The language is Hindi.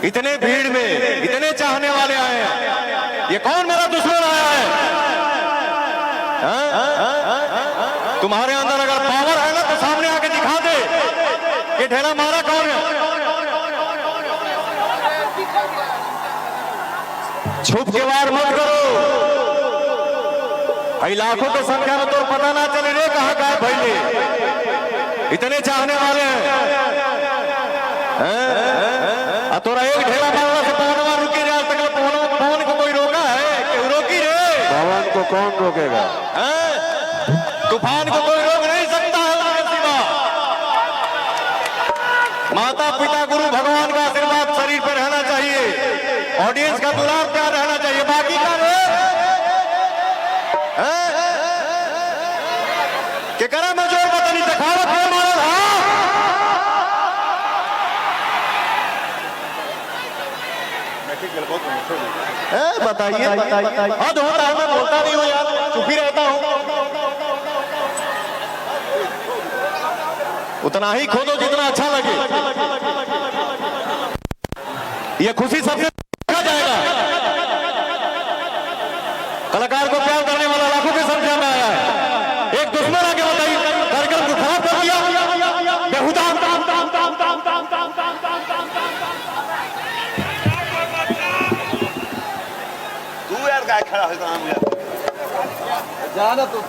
इतने भीड़ में इतने चाहने वाले आए हैं, ये कौन मेरा दुश्मन आया है? तुम्हारे अंदर अगर पावर है ना तो सामने आके दिखा दे ये ढेला मारा कौन है। छुप के वार मत करो, भाई लाखों की संख्या में तो पता ना चले रे कहां का है भाई, इतने चाहने वाले हैं। तोरा एक ढेला मारने से पवन रुके जा सके, पवन को कोई रोका है? क्यों रोकी रे? पवन को कौन रोकेगा? तूफान को कोई रोक नहीं सकता है उसके सिवा। माता पिता गुरु भगवान का आशीर्वाद शरीर पर रहना चाहिए, ऑडियंस का दुलार प्यार रहना चाहिए, बाकी का रे के करा मैं जोर पता नहीं दिखावत है मारा था। बताइए हद होता है, मैं बोलता नहीं हूँ यार, चुप ही रहता हूँ। उतना ही खोदो जितना अच्छा लगे, ये खुशी सबसे देखा जाएगा। कलाकार को प्यार करने वाला लाखों की संख्या में आया है, एक दुश्मन आके बताइए कार्यक्रम को खराब कर दिया बेहुदा। तू यार क्या खड़ा है? जाना तो